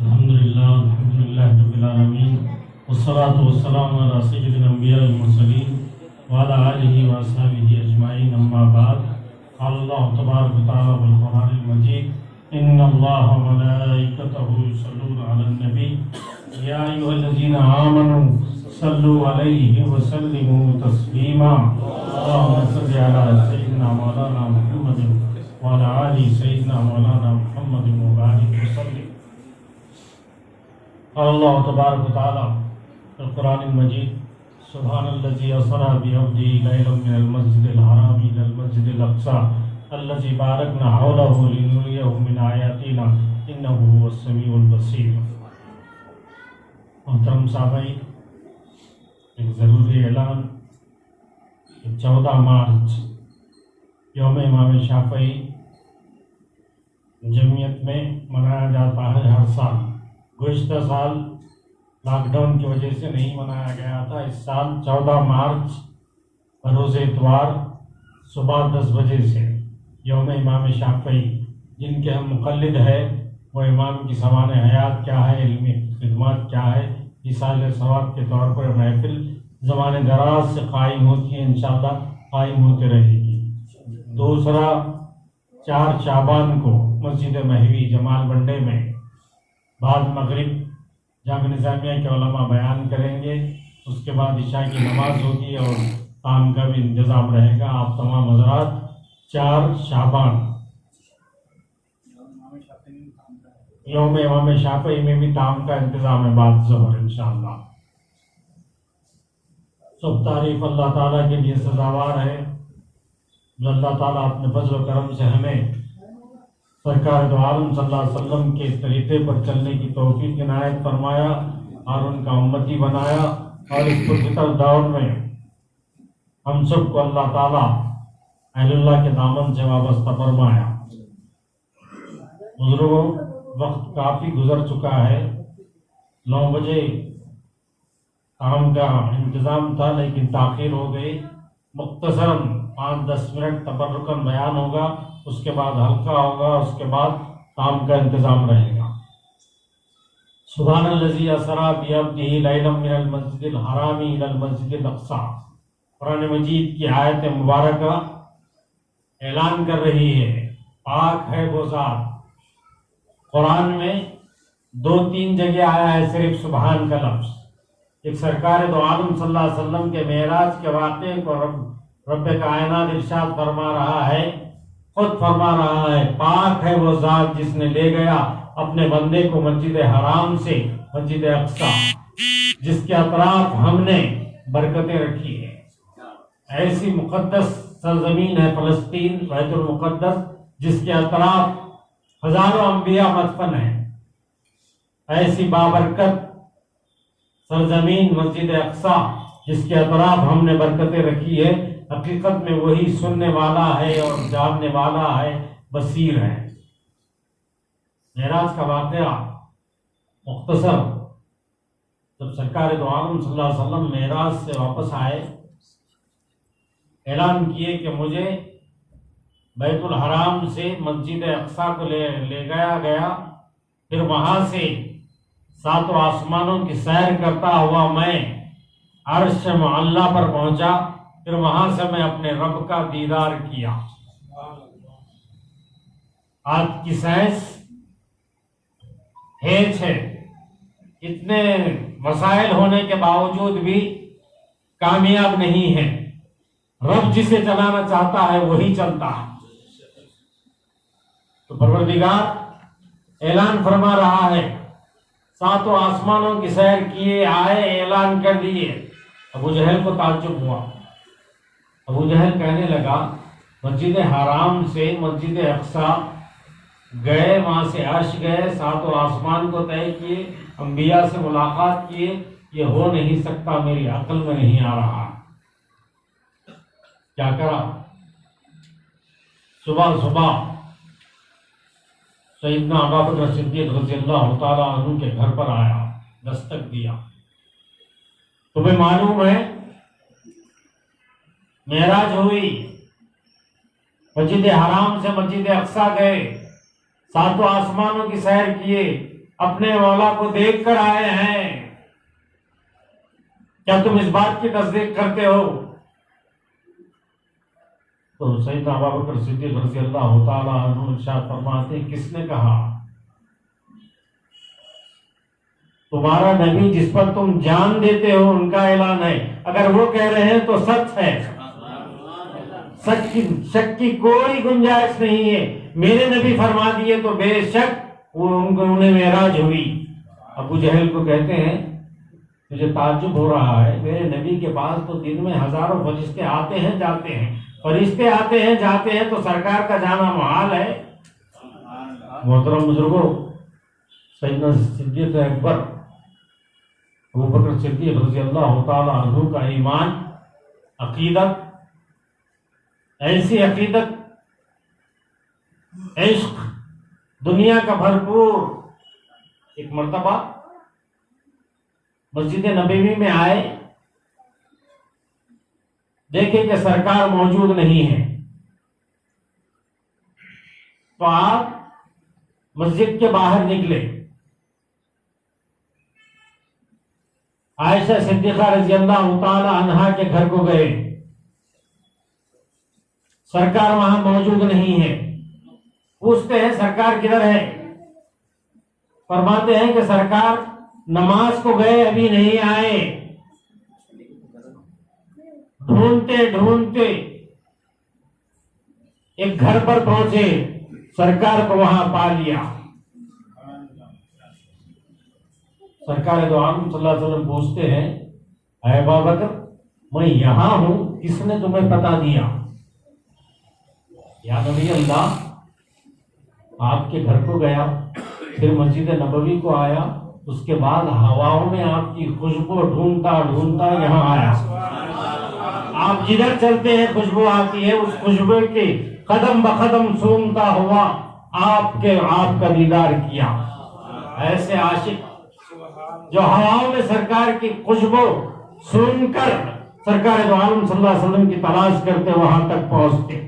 الحمدللہ رب العالمین والصلاة والسلام علی سید الانبیاء والمرسلین وعلی آلہ واصحابہ اجمعین اما بعد قال اللہ تبارک و تعالی بالقرآن المجید ان اللہ وملائکتہ یصلون علی النبی یا ایھا الذین آمنوا صلوا علیہ وسلموا تسلیما اللہم صل علی سیدنا مولانا محمد وعلی آل سیدنا مولانا محمد وبارک وسلم. قال اللہ تبارک و تعالی فی القرآن المجید سبحان الذی اسری بعبدہ لیلا من المسجد الحرام الی المسجد الاقصی الذی بارکنا حولہ لنریہ من آیاتنا انہ هو السمیع البصیر. محترم صاحبین، ایک ضروری اعلان کہ 14 مارچ یوم امام شافعی جمعیت میں منایا جاتا ہے ہر سال. گزشتہ سال لاک ڈاؤن کی وجہ سے نہیں منایا گیا تھا. اس سال 14 مارچ بروز اتوار صبح 10 بجے سے یوم امام شافعی، جن کے ہم مقلد ہے، وہ امام کی سوانح حیات کیا ہے، علمی خدمات کیا ہے، ایصال ثواب کے طور پر محفل زمانے دراز سے قائم ہوتی ہے، انشاءاللہ قائم ہوتے رہے گی. دوسرا 4 شعبان کو مسجد مہوی جمال بنڈے میں بعد مغرب جامع نظامیہ کے علماء بیان کریں گے. اس کے بعد عشاء کی نماز ہوگی اور کام کا بھی انتظام رہے گا. آپ تمام حضرات 4 شعبان یوم امام شافعی میں بھی کام کا انتظام ہے بعد ظہر انشاءاللہ. سب تعریف اللہ تعالیٰ کے لیے سزاوار ہے جو اللہ تعالیٰ اپنے فضل و کرم سے ہمیں سرکار دو عالم صلی اللہ علیہ وسلم کے طریقے پر چلنے کی توفیق عنایت فرمایا اور ان کا امتی بنایا، اور اس پرفتر دور میں ہم سب کو اللہ تعالیٰ اہل اللہ کے دامن سے وابستہ فرمایا. بزرگوں، وقت کافی گزر چکا ہے. 9 بجے کام کا انتظام تھا لیکن تاخیر ہو گئی. مختصراً 5-10 منٹ تبرکاً بیان ہوگا، اس کے بعد حلقہ ہوگا، اس کے بعد کام کا انتظام رہے گا. سبحان الذی اسری بعبدہ لیلا من المسجد الحرام الی المسجد الاقصی. قرآن مجید کی آیت مبارکہ اعلان کر رہی ہے پاک ہے وہ ذات. قرآن میں 2-3 جگہ آیا ہے صرف سبحان کا لفظ. ایک سرکار دو عالم صلی اللہ علیہ وسلم کے معراج کے واقعے کو رب کائنات ارشاد فرما رہا ہے، خود فرما رہا ہے پاک ہے وہ ذات جس نے لے گیا اپنے بندے کو مسجد حرام سے مسجد اقصی، جس کے اطراف ہم نے برکتیں رکھی ہیں. ایسی مقدس سرزمین ہے فلسطین، بیت المقدس، جس کے اطراف ہزاروں انبیاء مدفن ہیں. ایسی بابرکت سرزمین مسجد اقصی جس کے اطراف ہم نے برکتیں رکھی ہے، حقیقت میں وہی سننے والا ہے اور جاننے والا ہے، بصیر ہے. معراج کا واقعہ مختصر، جب سرکار دو عالم صلی اللہ علیہ وسلم معراج سے واپس آئے، اعلان کیے کہ مجھے بیت الحرام سے مسجد اقصی کو لے گیا، پھر وہاں سے 7 آسمانوں کی سیر کرتا ہوا میں عرش معلیٰ پر پہنچا، پھر وہاں سے میں اپنے رب کا دیدار کیا. آج کی سائنس ہیچ ہے، اتنے وسائل ہونے کے باوجود بھی کامیاب نہیں ہے. رب جسے چلانا چاہتا ہے وہی چلتا ہے. تو پروردگار اعلان فرما رہا ہے 7 آسمانوں کی سیر کیے، آئے، اعلان کر دیے. ابو جہل کو تعجب ہوا. ابو جہل کہنے لگا مسجد حرام سے مسجد اقصی گئے، وہاں سے عرش گئے، 7 آسمان کو طے کیے، انبیاء سے ملاقات کیے، یہ ہو نہیں سکتا، میری عقل میں نہیں آ رہا. کیا کرا؟ صبح سیدنا ابوبکر صدیق رضی اللہ تعالیٰ عنہ کے گھر پر آیا، دستک دیا. تمہیں معلوم ہے معراج ہوئی، مسجد حرام سے مسجد اقصی گئے، ساتوں آسمانوں کی سیر کیے، اپنے مولا کو دیکھ کر آئے ہیں، کیا تم اس بات کی تصدیق کرتے ہو؟ تو سیدنا ابوبکر صدیق رضی اللہ تعالیٰ عنہ ارشاد فرماتے ہیں، کس نے کہا؟ تمہارا نبی جس پر تم جان دیتے ہو ان کا اعلان ہے، اگر وہ کہہ رہے ہیں تو سچ ہے، شک کی کوئی گنجائش نہیں ہے۔ میرے نبی فرما دیے تو بے شک انہیں معراج ہوئی۔ ابو جہل کو کہتے ہیں مجھے تعجب ہو رہا ہے، میرے نبی کے پاس تو دن میں ہزاروں فرشتے آتے ہیں جاتے ہیں، فرشتے آتے ہیں جاتے ہیں تو سرکار کا جانا محال ہے۔ محترم بزرگوں، سیدنا صدیق اکبر ابوبکر صدیق رضی اللہ تعالی عنہ کا ایمان، عقیدت، ایسی عقیدت، عشق دنیا کا بھرپور۔ ایک مرتبہ مسجد نبوی میں آئے، دیکھیں کہ سرکار موجود نہیں ہے، تو آپ مسجد کے باہر نکلے، عائشہ صدیقہ رضی اللہ تعالی عنہا کے گھر کو گئے، سرکار وہاں موجود نہیں ہے، پوچھتے ہیں سرکار کدھر ہے؟ فرماتے ہیں کہ سرکار نماز کو گئے، ابھی نہیں آئے۔ ڈھونڈتے ڈھونڈتے ایک گھر پر پہنچے، سرکار کو وہاں پا لیا۔ سرکار دو عالم صلی اللہ علیہ وسلم پوچھتے ہیں، اے ابوبکر میں یہاں ہوں، کس نے تمہیں پتا دیا؟ یا نبی اللہ، آپ کے گھر کو گیا، پھر مسجد نبوی کو آیا، اس کے بعد ہواؤں میں آپ کی خوشبو ڈھونڈتا ڈھونڈتا یہاں آیا۔ آپ جدھر چلتے ہیں خوشبو آتی ہے، اس خوشبو کے قدم بقدم سونگتا ہوا آپ کا دیدار کیا۔ ایسے عاشق جو ہواؤں میں سرکار کی خوشبو سن کر سرکار دو عالم صلی اللہ علیہ وسلم کی تلاش کرتے وہاں تک پہنچتے۔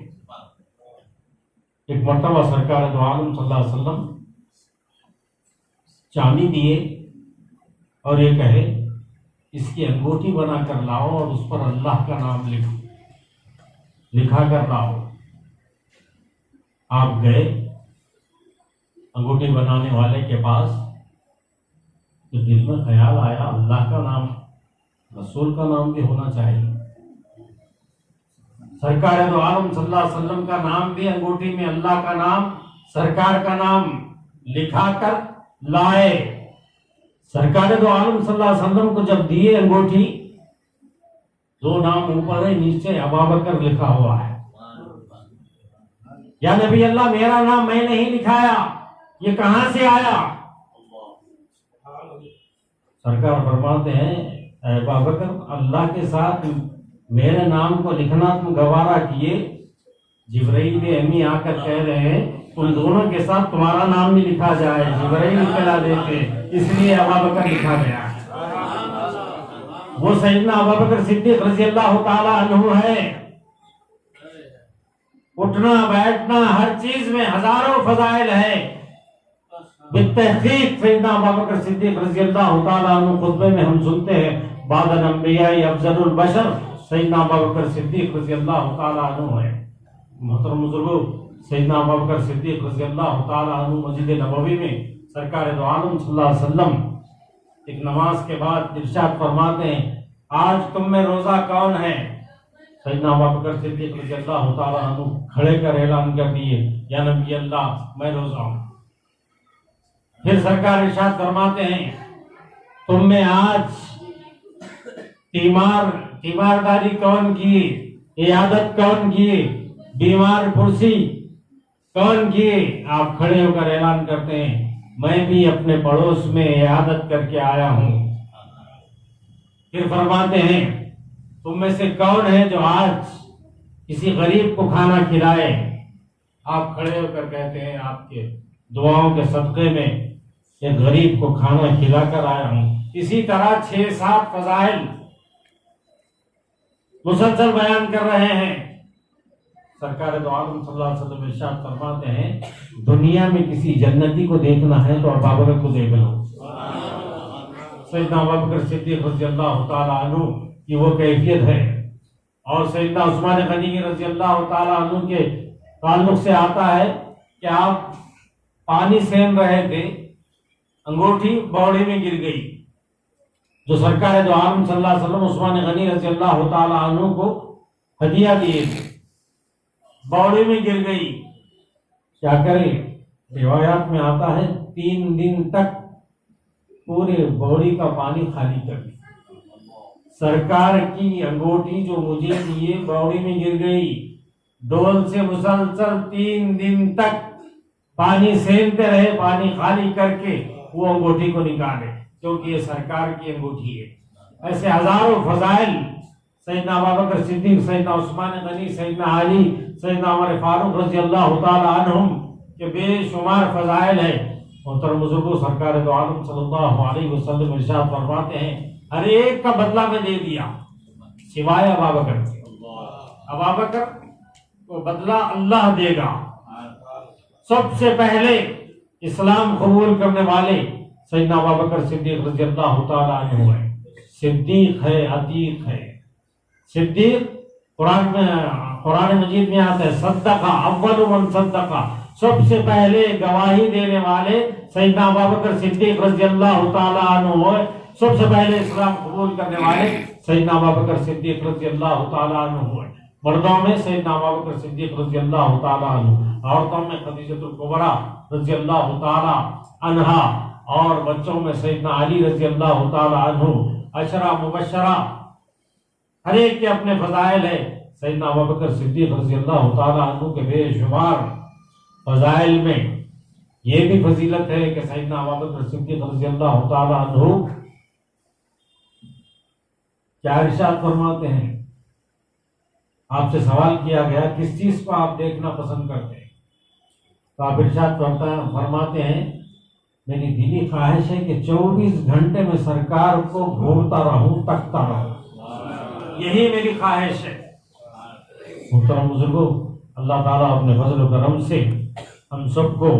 ایک مرتبہ سرکار دو عالم صلی اللہ علیہ وسلم چاندی دیے اور یہ کہے اس کی انگوٹھی بنا کر لاؤ اور اس پر اللہ کا نام لکھا کر لاؤ۔ آپ گئے انگوٹھی بنانے والے کے پاس، تو دل میں خیال آیا اللہ کا نام، رسول کا نام بھی ہونا چاہیے۔ سرکار دو عالم صلی اللہ علیہ وسلم کا نام بھی انگوٹھی میں، اللہ کا نام، سرکار کا نام لکھا کر لائے۔ سرکار دو عالم صلی اللہ علیہ وسلم کو جب دیے انگوٹھی، دو نام اوپر ہے، نیچے ابوبکر لکھا ہوا ہے۔ یا نبی اللہ، میرا نام میں نہیں لکھایا، یہ کہاں سے آیا؟ سرکار فرماتے ہیں اے ابوبکر، اللہ کے ساتھ میرے نام کو لکھنا تم گوارا کیے، جبرائیل امی آ کر کہہ رہے ہیں ان دونوں کے ساتھ تمہارا نام بھی لکھا جائے، جبرائیل اطلاع دیتے، اس لیے ابوبکر لکھا گیا۔ وہ سیدنا ابوبکر صدیق رضی اللہ تعالی عنہ ہے۔ اٹھنا بیٹھنا ہر چیز میں ہزاروں فضائل ہے۔ بالتحقیق سیدنا ابوبکر صدیق رضی اللہ تعالی عنہ خطبے میں ہم سنتے ہیں، بعد الانبیاء افضل البشر سیدنا ابوبکر صدیق رضی اللہ تعالی عنہ ہے۔ محترم بزرگوں، سیدنا ابوبکر صدیق رضی اللہ تعالی عنہ مسجد نبوی میں سرکار دو عالم صلی اللہ علیہ وسلم ایک نماز کے بعد ارشاد فرماتے ہیں، آج تم میں روزہ کون ہے؟ سیدنا ابوبکر صدیق رضی اللہ تعالی عنہ کھڑے کر اعلان کر دیے، یا نبی اللہ میں روزہ ہوں۔ پھر سرکار ارشاد فرماتے ہیں، تم میں آج تیمارداری کون کی، عیادت کون کی، بیمار پرسی کون کی؟ آپ کھڑے ہو کر اعلان کرتے ہیں، میں بھی اپنے پڑوس میں عیادت کر کے آیا ہوں۔ پھر فرماتے ہیں، تم میں سے کون ہے جو آج کسی غریب کو کھانا کھلائے؟ آپ کھڑے ہو کر کہتے ہیں، آپ کے دعاؤں کے صدقے میں ایک غریب کو کھانا کھلا کر آیا ہوں۔ اسی طرح 6-7 فضائل مسلسل بیان کر رہے ہیں۔ سرکار دو عالم صلی اللہ علیہ وسلم ارشاد فرماتے ہیں دنیا میں کسی جنتی کو دیکھنا ہے تو ابوبکر کو دیکھ لو. سیدنا ابوبکر صدیق رضی اللہ تعالیٰ عنہ کی وہ کیفیت ہے. اور سیدنا عثمان غنی رضی اللہ تعالیٰ عنہ کے تعلق سے آتا ہے کہ آپ پانی سین رہے تھے, انگوٹھی باوڑی میں گر گئی. جو سرکار دو عالم صلی اللہ علیہ وسلم عثمان غنی رضی اللہ تعالیٰ عنہ کو ہدیہ دیے تھے, باوڑی میں گر گئی. کیا کرے, روایات میں آتا ہے 3 دن تک پورے باوڑی کا پانی خالی کر دیا. سرکار کی انگوٹھی جو مجھے دیے باوڑی میں گر گئی, ڈول سے مسلسل 3 دن تک پانی سینتے رہے, پانی خالی کر کے وہ انگوٹھی کو نکالے, کیونکہ یہ سرکار کی انگوٹھی ہے. ایسے ہزاروں فضائل سیدنا ابوبکر صدیق, سیدنا عثمان غنی, سیدنا علی, سیدنا عمر فاروق رضی اللہ تعالی عنہم کے بے شمار فضائل ہیں. محترم بزرگوں, سرکار دو عالم صلی اللہ علیہ وسلم ارشاد فرماتے ہیں ہر ایک کا بدلہ میں دے دیا سوائے ابوبکر کے. ابوبکر کو بدلہ اللہ دے گا. سب سے پہلے اسلام قبول کرنے والے سیدنا ابوبکر صدیق رضی اللہ تعالیٰ عنہ ہے. صدیق ہے, عتیق ہے. صدیق قرآن مجید میں آتا ہے صدقہ اول من صدقہ, سب سے پہلے گواہی دینے والے سیدنا ابوبکر صدیق رضی اللہ تعالیٰ عنہ ہے. سب سے پہلے اسلام قبول کرنے والے سیدنا ابوبکر صدیق رضی اللہ تعالیٰ عنہ ہے. مردوں میں سیدنا ابوبکر صدیق رضی اللہ تعالیٰ عنہ, عورتوں میں خدیجۃ الکبریٰ رضی اللہ تعالیٰ عنہا, اور بچوں میں سیدنا علی رضی اللہ تعالیٰ عنہ. عشرہ مبشرہ ہر ایک کے اپنے فضائل ہے. سیدنا ابوبکر صدیق رضی اللہ تعالیٰ عنہ کے بے شمار فضائل میں یہ بھی فضیلت ہے کہ سیدنا ابوبکر صدیق رضی اللہ تعالیٰ عنہ کیا ارشاد فرماتے ہیں. آپ سے سوال کیا گیا کس چیز کو آپ دیکھنا پسند کرتے ہیں, تو آپ ارشاد فرماتے ہیں میری دلی خواہش ہے کہ 24 گھنٹے میں سرکار کو گھورتا رہوں, تکتا رہوں, یہی میری خواہش ہے. محترم بزرگوں, اللہ تعالیٰ اپنے فضل و کرم سے ہم سب کو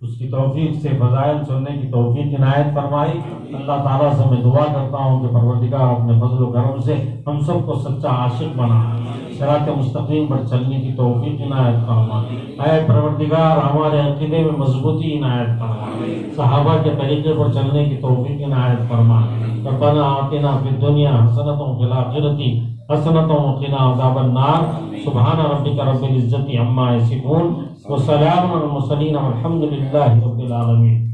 اس کی توفیق سے فضائل سننے کی توفیق عنایت فرمائی. اللہ تعالیٰ سے میں دعا کرتا ہوں کہ پروردگار اپنے فضل و کرم سے ہم سب کو سچا عاشق بنا, صراط مستقیم پر چلنے کی توفیق عنایت فرما. اے پروردگار ہمارے عقیدے میں مضبوطی عنایت فرما, صحابہ کے طریقے پر چلنے کی توفیق عنایت فرما. ربنا آتنا فی الدنیا حسنۃ وفی الآخرۃ حسنۃ وقنا عذاب النار. سبحان ربک رب العزۃ عما یصفون وسلام علی المرسلین والحمد للہ رب العالمین.